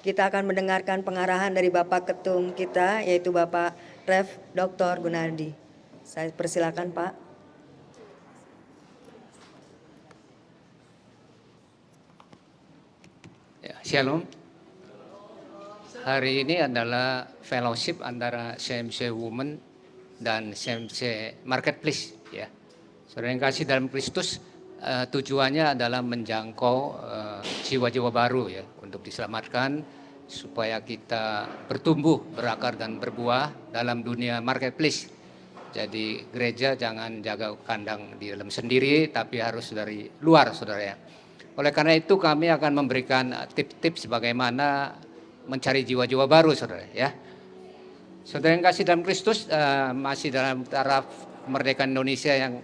Kita akan mendengarkan pengarahan dari Bapak Ketum kita, yaitu Bapak Rev. Dr. Gunardi. Saya persilakan, Pak. Ya, Shalom. Hari ini adalah fellowship antara CMC Women dan CMC Marketplace. Ya, saudara yang kasih dalam Kristus, tujuannya adalah menjangkau jiwa-jiwa baru ya untuk diselamatkan supaya kita bertumbuh, berakar dan berbuah dalam dunia marketplace. Jadi gereja jangan jaga kandang di dalam sendiri, tapi harus dari luar, saudara ya. Oleh karena itu kami akan memberikan tips-tips bagaimana mencari jiwa-jiwa baru, saudara ya. Saudara yang kasih dalam Kristus, masih dalam taraf kemerdekaan Indonesia yang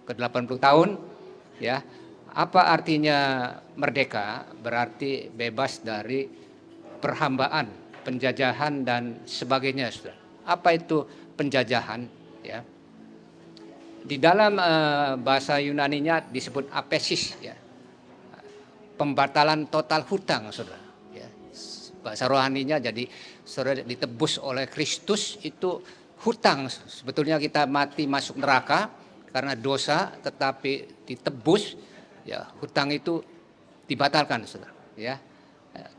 ke-80 tahun, ya. Apa artinya merdeka? Berarti bebas dari perhambaan, penjajahan dan sebagainya, saudara. Apa itu penjajahan? Ya. Di dalam bahasa Yunaninya disebut apesis, ya. Pembatalan total hutang, saudara. Ya. Bahasa rohaninya jadi saudara ditebus oleh Kristus itu hutang. Sebetulnya kita mati masuk neraka karena dosa, tetapi ditebus, ya hutang itu dibatalkan, saudara. Ya.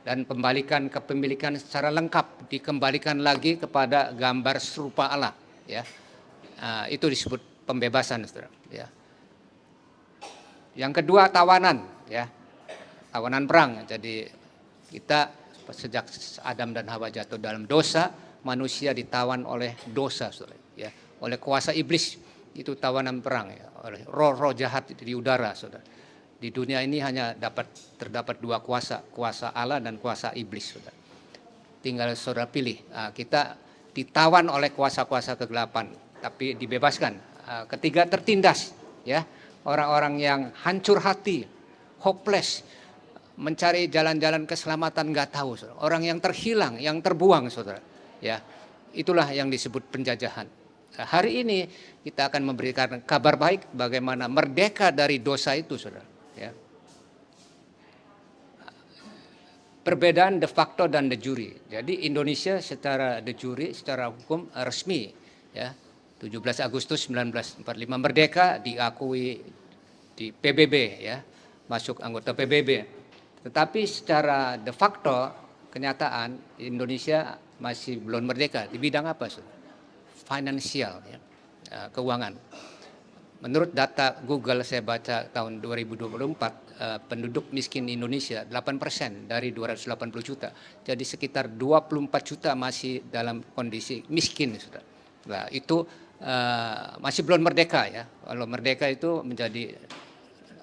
Dan kembalikan kepemilikan secara lengkap, dikembalikan lagi kepada gambar serupa Allah. Ya. Itu disebut pembebasan, saudara. Ya. Yang kedua tawanan, ya. Tawanan perang. Jadi kita sejak Adam dan Hawa jatuh dalam dosa, manusia ditawan oleh dosa, saudara, ya, oleh kuasa iblis. Itu tawanan perang, ya, oleh roh-roh jahat di udara, saudara. Di dunia ini hanya terdapat dua kuasa, kuasa Allah dan kuasa iblis, saudara. Tinggal saudara pilih. Kita ditawan oleh kuasa-kuasa kegelapan, tapi dibebaskan. Ketiga tertindas, ya, orang-orang yang hancur hati, hopeless, mencari jalan-jalan keselamatan nggak tahu, saudara. Orang yang terhilang, yang terbuang, saudara. Ya, itulah yang disebut penjajahan. Hari ini kita akan memberikan kabar baik bagaimana merdeka dari dosa itu, saudara. Ya. Perbedaan de facto dan de jure. Jadi Indonesia secara de jure, secara hukum resmi, ya, 17 Agustus 1945 merdeka, diakui di PBB, ya, masuk anggota PBB. Tetapi secara de facto kenyataan Indonesia masih belum merdeka di bidang apa, saudara? Finansial, ya, keuangan. Menurut data Google saya baca tahun 2024, penduduk miskin Indonesia 8% dari 280 juta. Jadi sekitar 24 juta masih dalam kondisi miskin, saudara. Nah, itu masih belum merdeka, ya. Kalau merdeka itu menjadi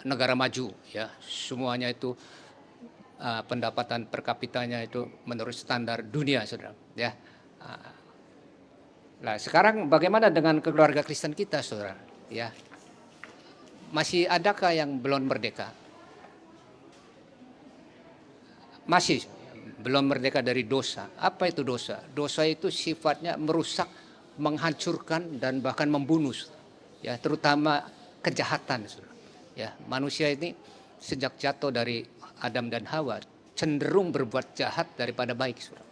negara maju, ya. Semuanya itu pendapatan per kapitanya itu menurut standar dunia, saudara, ya. Nah, sekarang bagaimana dengan keluarga Kristen kita, saudara? Ya, masih adakah yang belum merdeka? Masih belum merdeka dari dosa. Apa itu dosa? Dosa itu sifatnya merusak, menghancurkan dan bahkan membunuh, ya, terutama kejahatan, saudara. Ya, manusia ini sejak jatuh dari Adam dan Hawa cenderung berbuat jahat daripada baik, saudara.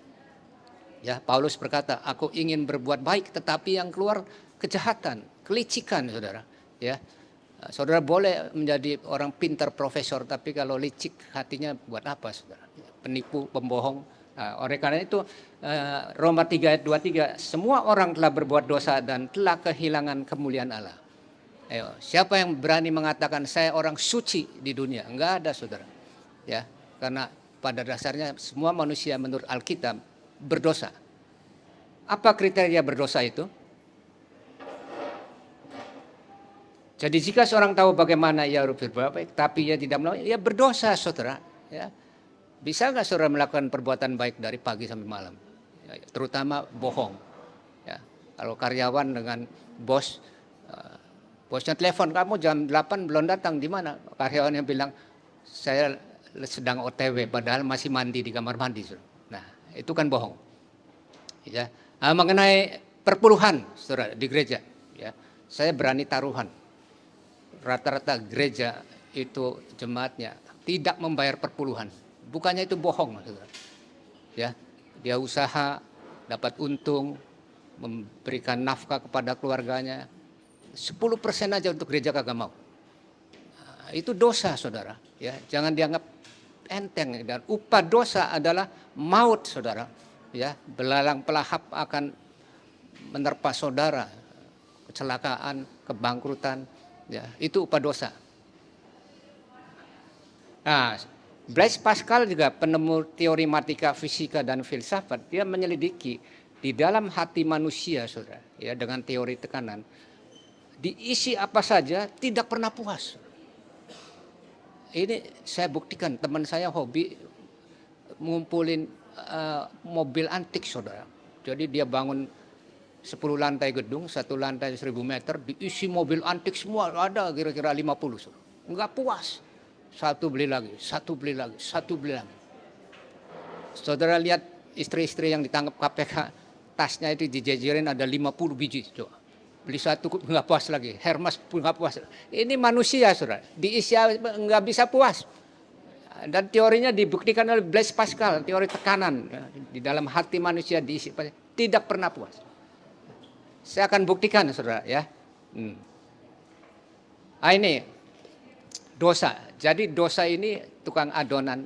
Ya, Paulus berkata, aku ingin berbuat baik tetapi yang keluar kejahatan, kelicikan, saudara. Ya, saudara boleh menjadi orang pintar profesor, tapi kalau licik hatinya buat apa, saudara? Penipu, pembohong. Oleh karena itu Roma 3 ayat 23, semua orang telah berbuat dosa dan telah kehilangan kemuliaan Allah. Ayo, siapa yang berani mengatakan saya orang suci di dunia? Enggak ada, saudara. Ya, karena pada dasarnya semua manusia menurut Alkitab berdosa. Apa kriteria berdosa itu? Jadi jika seorang tahu bagaimana ia harus berbuat baik, tapi ia tidak melakukan, ia berdosa, saudara. Ya. Bisa nggak saudara melakukan perbuatan baik dari pagi sampai malam? Ya, terutama bohong. Ya. Kalau karyawan dengan bos, bosnya telepon, kamu jam 8 belum datang, di mana? Karyawannya bilang, saya sedang OTW, padahal masih mandi di kamar mandi, saudara. Nah, itu kan bohong. Ya. Mengenai perpuluhan, saudara, di gereja, ya, saya berani taruhan. Rata-rata gereja itu jemaatnya tidak membayar perpuluhan. Bukannya itu bohong, saudara. ya. Dia usaha, dapat untung, memberikan nafkah kepada keluarganya. 10% aja untuk gereja kagak mau. Nah, itu dosa, saudara. Ya, jangan dianggap enteng. Dan upah dosa adalah maut, saudara. Ya, belalang pelahap akan menerpa saudara, kecelakaan, kebangkrutan. Ya, itu upah dosa. Nah, Blaise Pascal juga penemu teori matematika, fisika dan filsafat. Dia menyelidiki di dalam hati manusia, saudara, ya, dengan teori tekanan, diisi apa saja tidak pernah puas. Ini saya buktikan, teman saya hobi ngumpulin mobil antik, saudara. Jadi dia bangun 10 lantai gedung, 1 lantai 1000 meter, diisi mobil antik semua, ada kira-kira 50. Saudara. Enggak puas. Satu beli lagi, satu beli lagi, satu beli lagi. Saudara lihat istri-istri yang ditangkap KPK, tasnya itu dijejerin ada 50 biji. Coba. Beli satu nggak puas lagi, Hermes pun nggak puas. Ini manusia, saudara, diisi nggak bisa puas. Dan teorinya dibuktikan oleh Blaise Pascal, teori tekanan, ya, di dalam hati manusia diisi tidak pernah puas. Saya akan buktikan, saudara, ya. Ini dosa. Jadi dosa ini tukang adonan,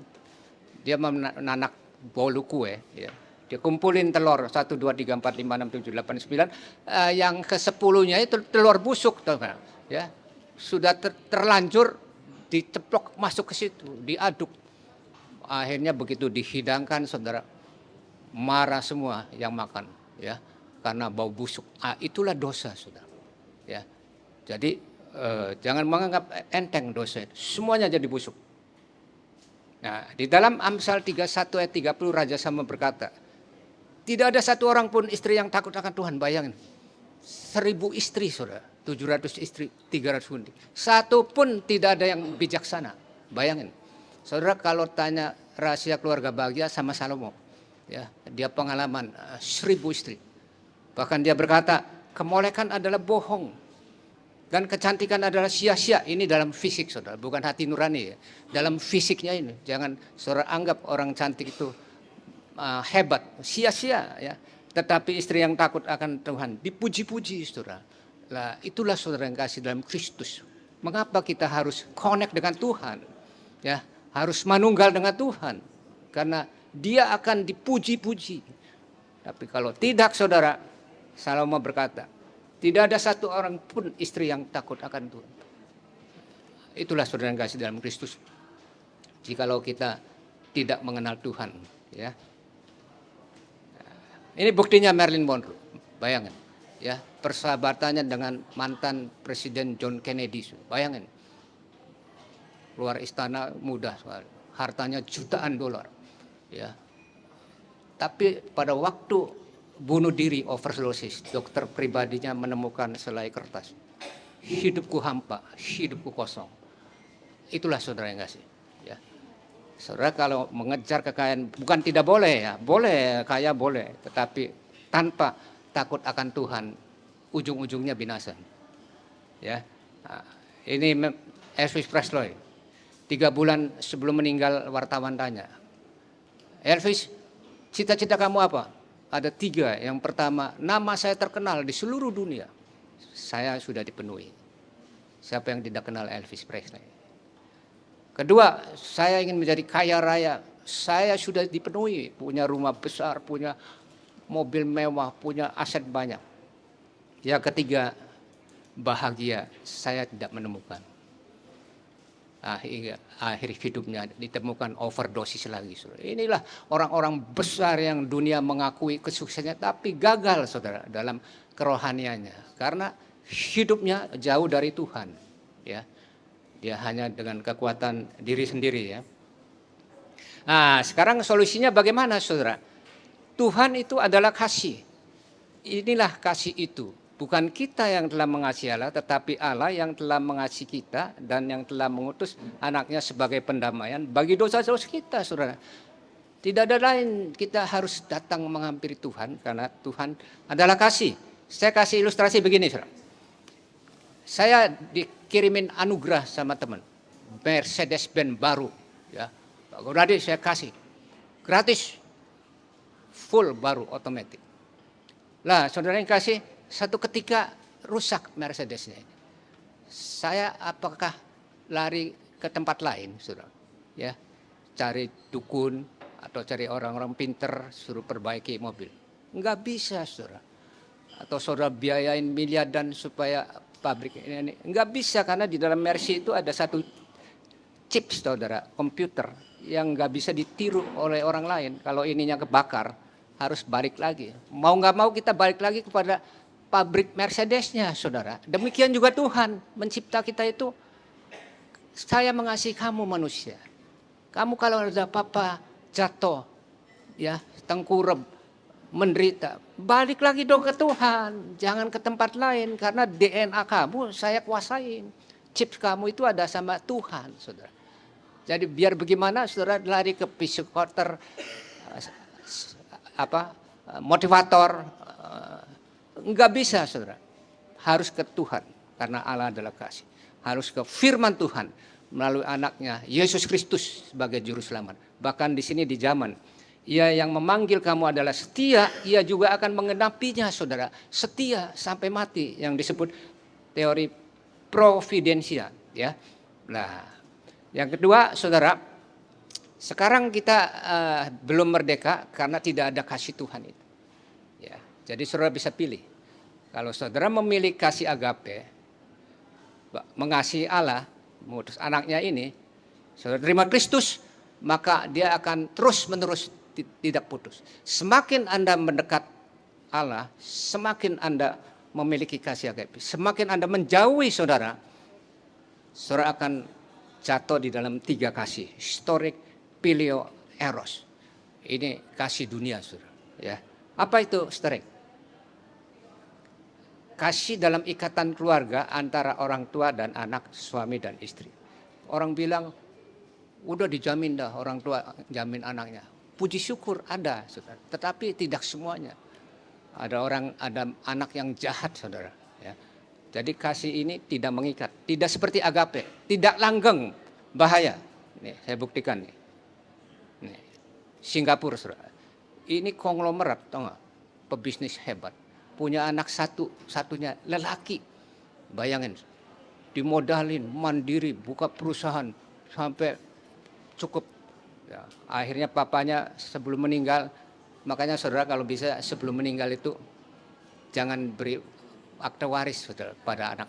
dia menanak bolu kue, ya. Dia kumpulin telur 1, 2, 3, 4, 5, 6, 7, 8, 9. Yang ke-10-nya itu telur busuk, ya. Sudah terlanjur diceplok masuk ke situ, diaduk. Akhirnya begitu dihidangkan, saudara, marah semua yang makan, ya, karena bau busuk. Itulah dosa, saudara. Ya. Jadi jangan menganggap enteng dosa, semuanya jadi busuk. Nah, di dalam Amsal 31 ayat 30 Raja Salomo berkata, tidak ada satu orang pun istri yang takut akan Tuhan. Bayangin, 1000 istri, saudara, 700 istri, 300 gunting. Satu pun tidak ada yang bijaksana. Bayangin, saudara, kalau tanya rahasia keluarga bahagia sama Salomo, ya, dia pengalaman 1000 istri. Bahkan dia berkata, kemolekan adalah bohong. Dan kecantikan adalah sia-sia. Ini dalam fisik, saudara, bukan hati nurani, ya. Dalam fisiknya ini, jangan saudara anggap orang cantik itu hebat, sia-sia, ya. Tetapi istri yang takut akan Tuhan dipuji-puji, saudara. Lah, itulah saudara yang kasih dalam Kristus. Mengapa kita harus connect dengan Tuhan, ya? Harus manunggal dengan Tuhan, karena Dia akan dipuji-puji. Tapi kalau tidak, saudara, Salomo berkata, tidak ada satu orang pun istri yang takut akan Tuhan. Itulah saudara yang kasih dalam Kristus. Jikalau kita tidak mengenal Tuhan, ya. Ini buktinya Marilyn Monroe. Bayangin, ya, persahabatannya dengan mantan Presiden John Kennedy. Bayangin. Keluar istana mudah sekali. Hartanya jutaan dolar, ya. Tapi pada waktu bunuh diri overdosis, dokter pribadinya menemukan selai kertas. Hidupku hampa, hidupku kosong. Itulah saudara yang kasih, ya. Saudara kalau mengejar kekayaan, bukan tidak boleh, ya, boleh kaya boleh, tetapi tanpa takut akan Tuhan, ujung-ujungnya binasa, ya. Nah, ini Elvis Presley, 3 bulan sebelum meninggal wartawan tanya, Elvis, cita-cita kamu apa? Ada 3. Yang pertama, nama saya terkenal di seluruh dunia. Saya sudah dipenuhi. Siapa yang tidak kenal Elvis Presley? Kedua, saya ingin menjadi kaya raya. Saya sudah dipenuhi. Punya rumah besar, punya mobil mewah, punya aset banyak. Yang ketiga, bahagia. Saya tidak menemukan. Akhir hidupnya ditemukan overdosis lagi, saudara. Inilah orang-orang besar yang dunia mengakui kesuksesannya, tapi gagal, saudara, dalam kerohaniannya, karena hidupnya jauh dari Tuhan, ya. Dia hanya dengan kekuatan diri sendiri, ya. Nah, sekarang solusinya bagaimana, saudara? Tuhan itu adalah kasih. Inilah kasih itu. Bukan kita yang telah mengasihi Allah, tetapi Allah yang telah mengasihi kita dan yang telah mengutus anaknya sebagai pendamaian bagi dosa-dosa kita, saudara. Tidak ada lain, kita harus datang menghampiri Tuhan karena Tuhan adalah kasih. Saya kasih ilustrasi begini, saudara. Saya dikirimin anugerah sama teman, Mercedes-Benz baru, ya. Pak Gunadi saya kasih gratis. full baru otomatis. Lah, saudara yang kasih, satu ketika rusak Mercedesnya ini. Saya apakah lari ke tempat lain, saudara? Ya, cari dukun atau cari orang-orang pinter suruh perbaiki mobil. Enggak bisa, saudara. Atau saudara biayain miliaran supaya pabrik ini. Enggak bisa, karena di dalam Mercy itu ada satu chip, saudara, komputer yang enggak bisa ditiru oleh orang lain. Kalau ininya kebakar, harus balik lagi. Mau nggak mau kita balik lagi kepada pabrik Mercedesnya, saudara. Demikian juga Tuhan mencipta kita itu, saya mengasihi kamu manusia. Kamu kalau ada apa-apa jatuh, ya tengkurap, menderita, balik lagi dong ke Tuhan. Jangan ke tempat lain, karena DNA kamu saya kuasain. Chip kamu itu ada sama Tuhan, saudara. Jadi biar bagaimana saudara lari ke psikoter, motivator, enggak bisa, saudara. Harus ke Tuhan, karena Allah adalah kasih. Harus ke firman Tuhan melalui anaknya Yesus Kristus sebagai juru selamat. Bahkan di sini di zaman, ia yang memanggil kamu adalah setia, ia juga akan mengenapinya, saudara. Setia sampai mati, yang disebut teori providensia, ya. Nah, yang kedua, saudara, sekarang kita belum merdeka karena tidak ada kasih Tuhan itu. Ya, jadi saudara bisa pilih. Kalau saudara memilih kasih agape, mengasihi Allah, mengutus anaknya ini, saudara terima Kristus, maka dia akan terus-menerus tidak putus. Semakin Anda mendekat Allah, semakin Anda memiliki kasih agape. Semakin Anda menjauhi saudara, saudara akan jatuh di dalam 3 kasih. Historik, Pileo, Eros. Ini kasih dunia, saudara. Ya. Apa itu historik? Kasih dalam ikatan keluarga antara orang tua dan anak, suami dan istri. Orang bilang, udah dijamin dah orang tua jamin anaknya. Puji syukur ada, saudara. Tetapi tidak semuanya. Ada anak yang jahat, saudara. Ya. Jadi kasih ini tidak mengikat. Tidak seperti agape. Tidak langgeng, bahaya. Nih, saya buktikan nih. Nih, Singapura, saudara. Ini konglomerat, tahu nggak? Pebisnis hebat. Punya anak satunya lelaki. Bayangin, dimodalin, mandiri, buka perusahaan sampai cukup. Ya, akhirnya papanya sebelum meninggal, makanya saudara kalau bisa sebelum meninggal itu jangan beri akte waris, saudara, pada anak.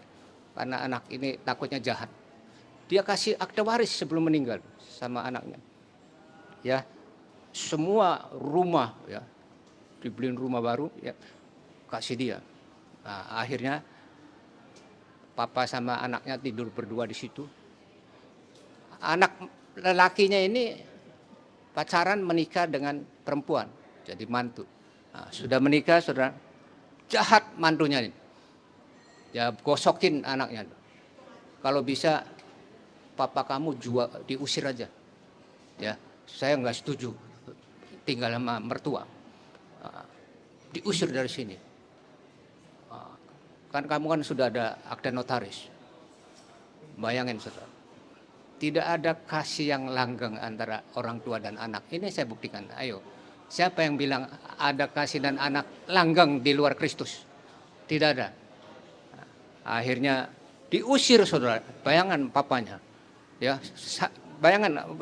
Karena anak ini takutnya jahat. Dia kasih akte waris sebelum meninggal sama anaknya. Ya, semua rumah, ya, dibeliin rumah baru, ya, kasih dia. Nah, akhirnya papa sama anaknya tidur berdua di situ. Anak lelakinya ini pacaran menikah dengan perempuan, jadi mantu. Nah, sudah menikah, saudara, jahat mantunya ini. Ya gosokin anaknya. Kalau bisa papa kamu diusir aja. Ya, saya nggak setuju tinggal sama mertua. Diusir dari sini. Kan kamu kan sudah ada akte notaris. Bayangin, saudara. Tidak ada kasih yang langgeng antara orang tua dan anak. Ini saya buktikan. Ayo, siapa yang bilang ada kasih dan anak langgeng di luar Kristus? Tidak ada. Akhirnya diusir, saudara. Bayangan papanya. Ya, bayangan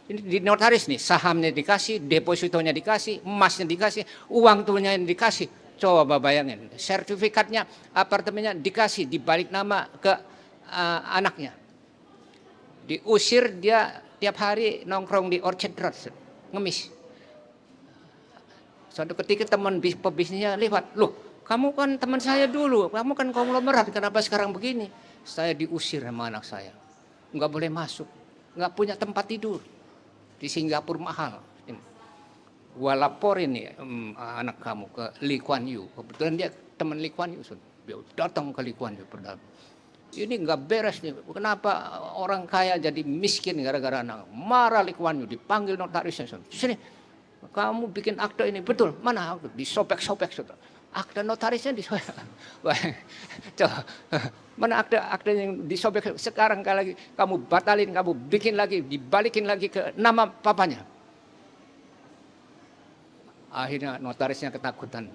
ini di notaris nih, sahamnya dikasih, depositonya dikasih, emasnya dikasih, uang tunanya dikasih. Coba bayangin, sertifikatnya, apartemennya dikasih, dibalik nama ke anaknya. Diusir, dia tiap hari nongkrong di Orchard Road, ngemis. Suatu ketika teman pebisnisnya lewat, loh kamu kan teman saya dulu, kamu kan konglomerat, kenapa sekarang begini? Saya diusir sama anak saya, nggak boleh masuk, nggak punya tempat tidur. Di Singapura mahal. Gua laporin nih anak kamu ke Lee Kuan Yew. Kebetulan dia teman Lee Kuan Yew. Dia datang ke Lee Kuan Yew. Ini nggak beres nih. Kenapa orang kaya jadi miskin gara-gara anak? Marah Lee Kuan Yew, dipanggil notarisnya. Sini, kamu bikin akte ini betul? Mana akte? Disobek-sobek, saudara. Akte notarisnya disobek. Coba, mana akte yang disobek? Sekarang lagi kamu batalin, kamu bikin lagi, dibalikin lagi ke nama papanya. Akhirnya notarisnya ketakutan.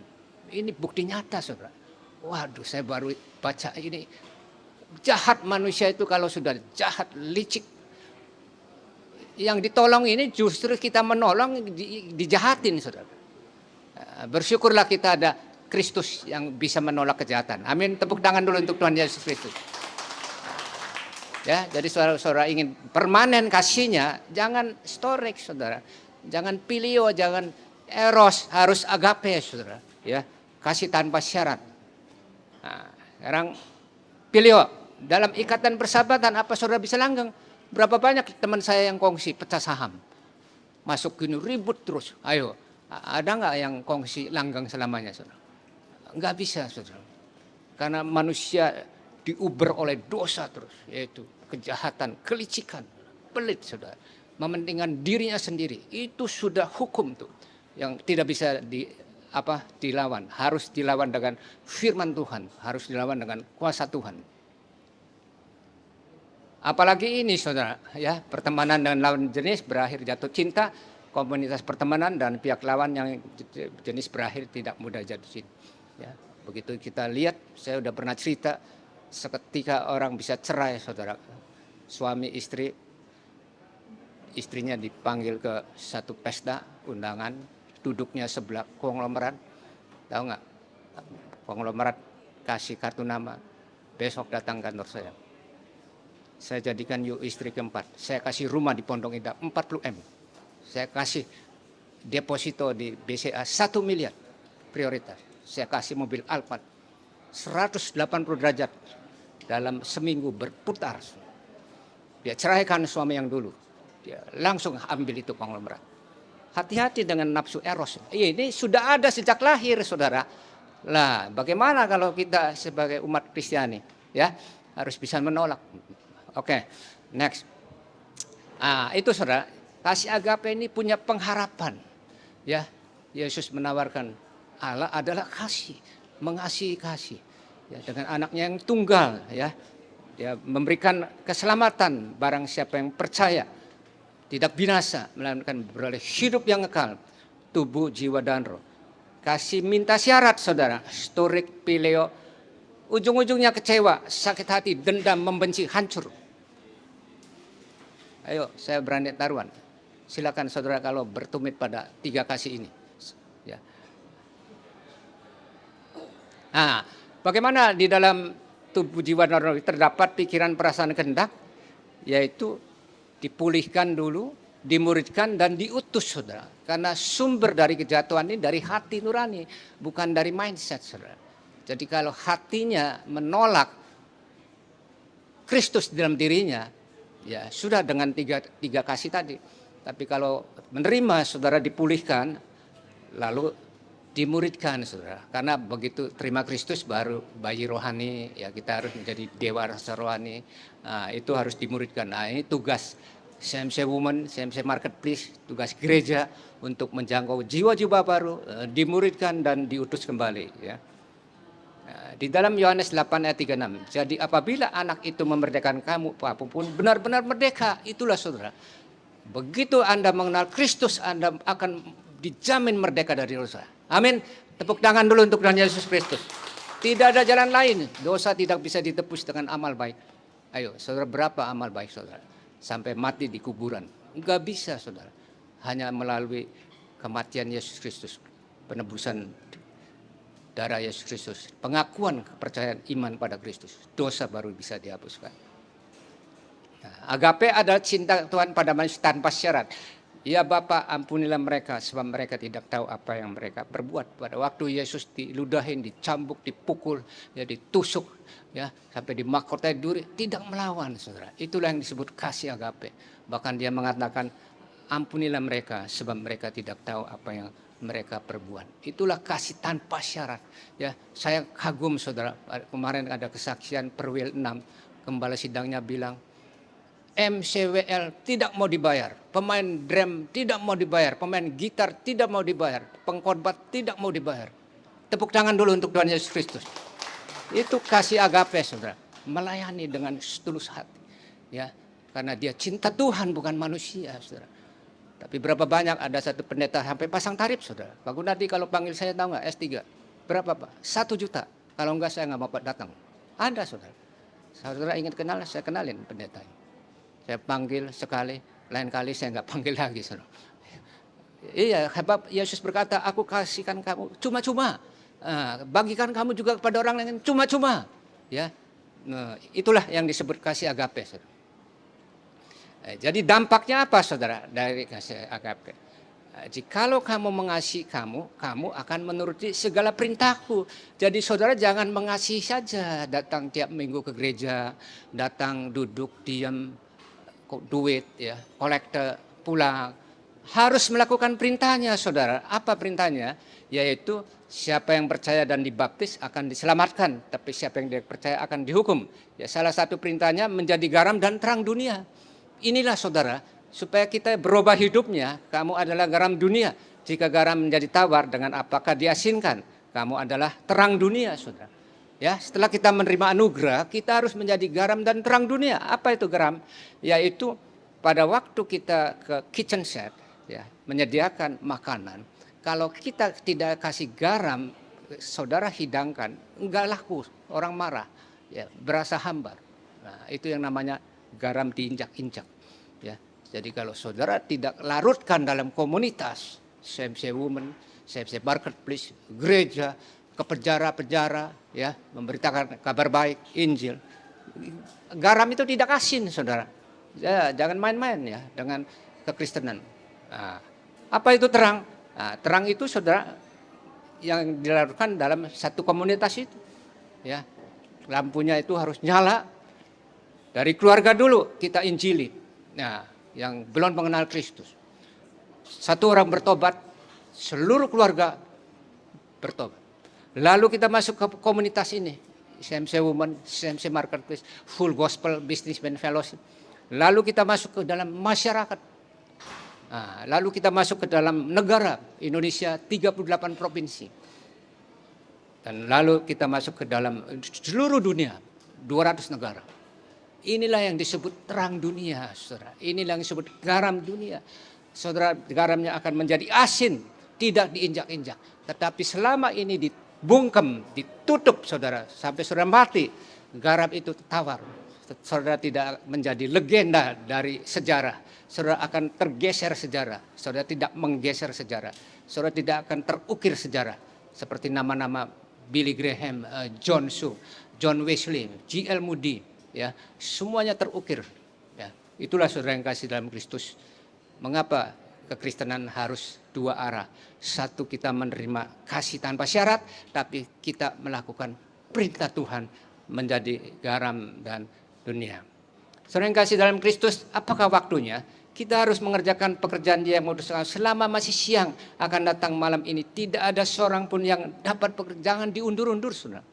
Ini bukti nyata, saudara. Waduh, saya baru baca ini. Jahat manusia itu kalau sudah jahat, licik. Yang ditolong ini justru kita menolong, dijahatin, saudara. Bersyukurlah kita ada Kristus yang bisa menolak kejahatan. Amin. Tepuk tangan dulu untuk Tuhan Yesus Kristus. Ya, jadi saudara-saudara ingin permanen kasihnya, jangan storek, saudara. Jangan pilio, jangan eros, harus agape, saudara. Ya, kasih tanpa syarat. Nah, sekarang pilio, dalam ikatan persahabatan apa saudara bisa langgeng? Berapa banyak teman saya yang kongsi pecah saham, masuk gini ribut terus. Ayo, ada nggak yang kongsi langgeng selamanya, saudara? Nggak bisa, saudara. Karena manusia diuber oleh dosa terus, yaitu kejahatan, kelicikan, pelit, saudara. Mementingkan dirinya sendiri, itu sudah hukum tuh, yang tidak bisa dilawan. Harus dilawan dengan firman Tuhan, harus dilawan dengan kuasa Tuhan. Apalagi ini, saudara, ya, pertemanan dengan lawan jenis berakhir jatuh cinta, komunitas pertemanan dan pihak lawan yang jenis berakhir tidak mudah jatuh cinta. Ya, begitu kita lihat, saya udah pernah cerita, seketika orang bisa cerai, saudara. Suami istri, istrinya dipanggil ke satu pesta undangan, duduknya sebelah konglomerat, tahu nggak? Konglomerat kasih kartu nama, besok datang kantor saya. Saya jadikan you istri keempat. Saya kasih rumah di Pondok Indah 40 M. Saya kasih deposito di BCA 1 miliar prioritas. Saya kasih mobil Alphard 180 derajat dalam seminggu berputar. Dia ceraikan suami yang dulu. Dia langsung ambil itu konglomerat. Hati-hati dengan nafsu eros. Ini sudah ada sejak lahir, saudara. Lah, bagaimana kalau kita sebagai umat Kristiani, ya, harus bisa menolak. Oke, next. Itu, saudara, kasih agape ini punya pengharapan. Ya, Yesus menawarkan Allah adalah kasih, mengasihi kasih. Ya, dengan anaknya yang tunggal, ya. Dia memberikan keselamatan barang siapa yang percaya, tidak binasa, melainkan beroleh hidup yang kekal, tubuh, jiwa, dan roh. Kasih minta syarat, saudara, storik, pileo, ujung-ujungnya kecewa, sakit hati, dendam, membenci, hancur. Ayo, saya berani taruhan. Silakan saudara kalau bertumit pada 3 kasih ini. Ya. Nah, bagaimana di dalam tubuh, jiwa, dan roh terdapat pikiran, perasaan, kehendak, yaitu dipulihkan dulu, dimuridkan dan diutus, saudara. Karena sumber dari kejatuhan ini dari hati nurani, bukan dari mindset, saudara. Jadi kalau hatinya menolak Kristus dalam dirinya, ya sudah dengan tiga kasih tadi. Tapi kalau menerima, saudara, dipulihkan, lalu dimuridkan, saudara. Karena begitu terima Kristus baru bayi rohani, ya kita harus menjadi dewasa rohani. Nah, itu harus dimuridkan. Nah, ini tugas CMC Women, CMC Marketplace, tugas gereja untuk menjangkau jiwa-jiwa baru, dimuridkan dan diutus kembali, ya. Nah, di dalam Yohanes 8 ayat 36, jadi apabila anak itu memerdekakan kamu, apapun benar-benar merdeka, itulah, saudara. Begitu Anda mengenal Kristus, Anda akan dijamin merdeka dari dosa. Amin. Tepuk tangan dulu untuk Tuhan Yesus Kristus. Tidak ada jalan lain. Dosa tidak bisa ditebus dengan amal baik. Ayo, saudara, berapa amal baik, saudara? Sampai mati di kuburan. Enggak bisa, saudara. Hanya melalui kematian Yesus Kristus. Penebusan darah Yesus Kristus. Pengakuan kepercayaan iman pada Kristus. Dosa baru bisa dihapuskan. Nah, agape adalah cinta Tuhan pada manusia tanpa syarat. Ya Bapa, ampunilah mereka sebab mereka tidak tahu apa yang mereka perbuat. Pada waktu Yesus diludahin, dicambuk, dipukul, ya ditusuk, ya sampai dimahkotai duri, tidak melawan, saudara. Itulah yang disebut kasih agape. Bahkan dia mengatakan, ampunilah mereka sebab mereka tidak tahu apa yang mereka perbuat. Itulah kasih tanpa syarat. Ya, saya kagum, saudara. Kemarin ada kesaksian Perwil 6, gembala sidangnya bilang, MCWL tidak mau dibayar, pemain drum tidak mau dibayar, pemain gitar tidak mau dibayar, pengkhotbah tidak mau dibayar. Tepuk tangan dulu untuk Tuhan Yesus Kristus. Itu kasih agape, saudara. Melayani dengan setulus hati, ya, karena dia cinta Tuhan bukan manusia, saudara. Tapi berapa banyak ada satu pendeta sampai pasang tarif, saudara. Pak Gunardi kalau panggil saya tahu nggak S3? Berapa Pak? 1 juta. Kalau enggak saya nggak mau datang. Ada saudara. Saudara ingin kenal, saya kenalin pendeta. Saya panggil sekali, lain kali saya nggak panggil lagi, saudara. Iya, sebab Yesus berkata, aku kasihkan kamu cuma-cuma. Bagikan kamu juga kepada orang lain cuma-cuma. Ya, nah, itulah yang disebut kasih agape, saudara. Jadi dampaknya apa, saudara, dari kasih agape? Jikalau kamu mengasihi kamu akan menuruti segala perintahku. Jadi saudara jangan mengasihi saja, datang tiap minggu ke gereja, datang duduk diam, duit, ya, kolekte, pulang. Harus melakukan perintahnya, saudara. Apa perintahnya? Yaitu siapa yang percaya dan dibaptis akan diselamatkan, tapi siapa yang tidak percaya akan dihukum. Ya, salah satu perintahnya menjadi garam dan terang dunia. Inilah saudara, supaya kita berubah hidupnya, kamu adalah garam dunia. Jika garam menjadi tawar, dengan apakah diasinkan? Kamu adalah terang dunia, saudara. Ya, setelah kita menerima anugerah, kita harus menjadi garam dan terang dunia. Apa itu garam? Yaitu pada waktu kita ke kitchen set, ya, menyediakan makanan. Kalau kita tidak kasih garam, saudara hidangkan, enggak laku, orang marah, ya, berasa hambar. Nah, itu yang namanya garam diinjak-injak. Ya, jadi kalau saudara tidak larutkan dalam komunitas, CMC Women, CMC Marketplace, gereja, ke penjara-penjara, ya, memberitakan kabar baik, Injil. Garam itu tidak asin, saudara. Ya, jangan main-main ya dengan kekristenan. Nah, apa itu terang? Nah, terang itu, saudara, yang dilarutkan dalam satu komunitas itu. Ya, lampunya itu harus nyala. Dari keluarga dulu kita injili. Nah, yang belum mengenal Kristus. Satu orang bertobat, seluruh keluarga bertobat. Lalu kita masuk ke komunitas ini, CMC Women, CMC Marketplace, Full Gospel Businessman Fellowship. Lalu kita masuk ke dalam masyarakat. Nah, lalu kita masuk ke dalam negara Indonesia 38 provinsi. Dan lalu kita masuk ke dalam seluruh dunia, 200 negara. Inilah yang disebut terang dunia, saudara. Inilah yang disebut garam dunia. Saudara, garamnya akan menjadi asin, tidak diinjak-injak. Tetapi selama ini dibungkem, ditutup, saudara, sampai saudara mati, garam itu tawar. Saudara tidak menjadi legenda dari sejarah. Saudara akan tergeser sejarah. Saudara tidak menggeser sejarah. Saudara tidak akan terukir sejarah. Seperti nama-nama Billy Graham, John Sue, John Wesley, G.L. Moody. Ya, semuanya terukir. Ya, itulah saudara yang kasih dalam Kristus. Mengapa kekristenan harus dua arah? Satu, kita menerima kasih tanpa syarat, tapi kita melakukan perintah Tuhan menjadi garam dan dunia. Saudara yang kasih dalam Kristus, apakah waktunya? Kita harus mengerjakan pekerjaan Dia yang mengutuskan. Selama masih siang akan datang malam ini. Tidak ada seorang pun yang dapat pekerjaan, diundur-undur, saudara.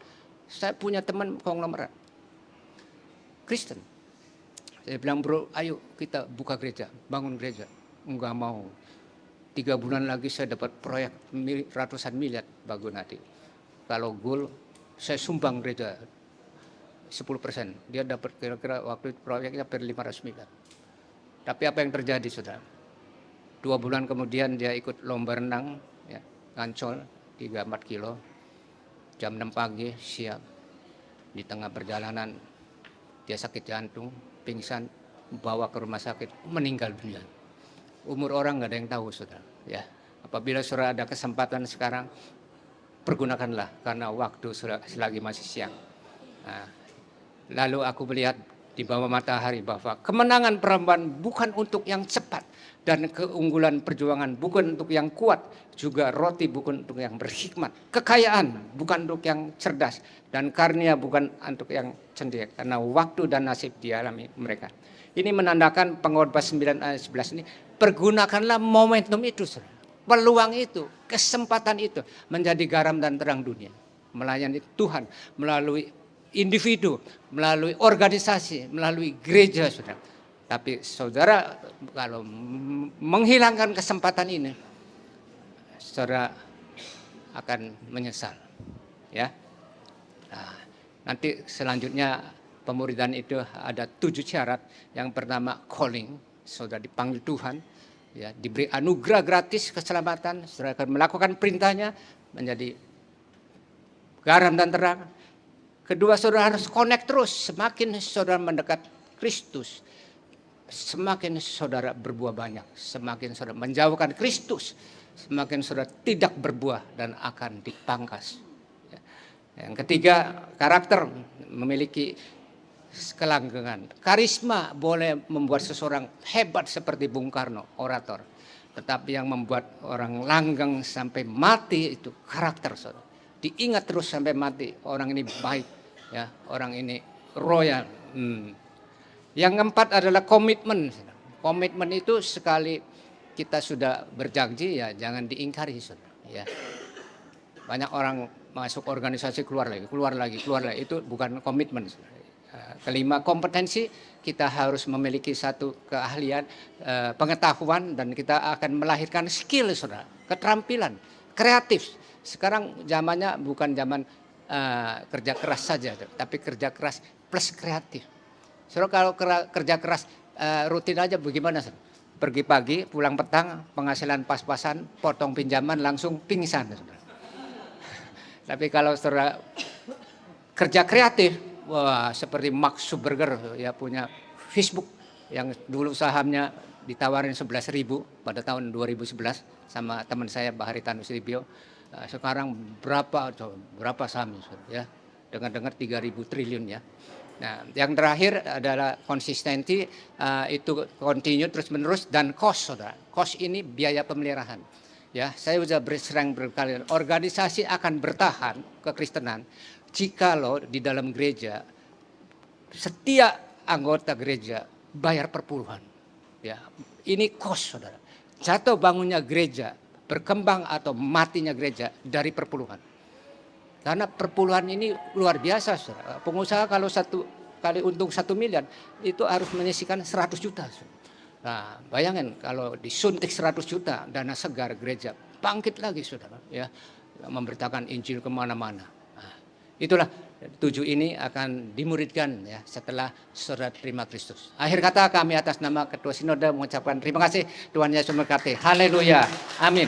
Saya punya teman konglomerat Kristen. Saya bilang, bro, ayo kita buka gereja, bangun gereja. Enggak mau. 3 bulan lagi saya dapat proyek ratusan miliar, Pak Gunardi. Kalau goal, saya sumbang gereja 10%. Dia dapat kira-kira waktu itu proyeknya per 500 miliar. Tapi apa yang terjadi, saudara? 2 bulan kemudian dia ikut lomba renang, ya, Ancol, 3-4 kilo. Jam 6 pagi, siap. Di tengah perjalanan, dia sakit jantung, pingsan, bawa ke rumah sakit, meninggal dunia. Umur orang nggak ada yang tahu, saudara. Ya, apabila saudara ada kesempatan sekarang, pergunakanlah karena waktu selagi masih siang. Nah, lalu aku melihat di bawah matahari bahwa kemenangan perempuan bukan untuk yang cepat dan keunggulan perjuangan bukan untuk yang kuat, juga roti bukan untuk yang berhikmat, kekayaan bukan untuk yang cerdas, dan karunia bukan untuk yang cendekia, karena waktu dan nasib dialami mereka. Ini menandakan Pengkhotbah 9 ayat 11 ini, pergunakanlah momentum itu, peluang itu, kesempatan itu menjadi garam dan terang dunia, melayani Tuhan melalui individu, melalui organisasi, melalui gereja, saudara. Tapi saudara kalau menghilangkan kesempatan ini, saudara akan menyesal. Ya. Nah, nanti selanjutnya pemuridan itu ada 7 syarat. Yang pertama calling, saudara dipanggil Tuhan. ya, diberi anugerah gratis keselamatan, saudara akan melakukan perintahnya menjadi garam dan terang. Kedua, saudara harus connect terus. Semakin saudara mendekat Kristus, semakin saudara berbuah banyak. Semakin saudara menjauhkan Kristus, semakin saudara tidak berbuah dan akan dipangkas. Yang ketiga, karakter memiliki kelanggengan. Karisma boleh membuat seseorang hebat seperti Bung Karno, orator. Tetapi yang membuat orang langgeng sampai mati itu karakter, saudara. Diingat terus sampai mati, orang ini baik, ya, orang ini royal. Yang keempat adalah komitmen. Komitmen itu sekali kita sudah berjanji, ya jangan diingkari, saudara. Ya. Banyak orang masuk organisasi keluar lagi. Itu bukan komitmen. Kelima, kompetensi. Kita harus memiliki satu keahlian, pengetahuan, dan kita akan melahirkan skill, saudara, keterampilan, kreatif. Sekarang zamannya bukan zaman kerja keras saja, tapi kerja keras plus kreatif. Saudara, kalau kerja keras rutin aja bagaimana, saudara? Pergi pagi, pulang petang, penghasilan pas-pasan, potong pinjaman, langsung pingsan, saudara. Tapi kalau saudara kerja kreatif, wah, seperti Mark Zuckerberg, ya, punya Facebook yang dulu sahamnya ditawarin 11.000 pada tahun 2011 sama teman saya Bahari Tanusribio. Sekarang berapa sahamnya, ya? Dengar-dengar 3.000 triliun, ya. Nah, yang terakhir adalah konsistensi, itu continue terus menerus, dan cost, saudara. Cost ini biaya pemeliharaan. Ya, saya sudah sering berkali, organisasi akan bertahan kekristenan jikalau di dalam gereja setiap anggota gereja bayar perpuluhan. Ya, ini cost, saudara. Jatuh bangunnya gereja, berkembang atau matinya gereja dari perpuluhan. Karena perpuluhan ini luar biasa, saudara. Pengusaha kalau satu kali untung 1 miliar itu harus menyisihkan 100 juta. Saudara. Nah, bayangin kalau disuntik 100 juta dana segar gereja, bangkit lagi, saudara, ya, memberitakan Injil kemana-mana. Nah, itulah 7 ini akan dimuridkan, ya, setelah saudara terima Kristus. Akhir kata kami atas nama Ketua Sinode mengucapkan terima kasih. Tuhan Yesus memberkati. Haleluya. Amin.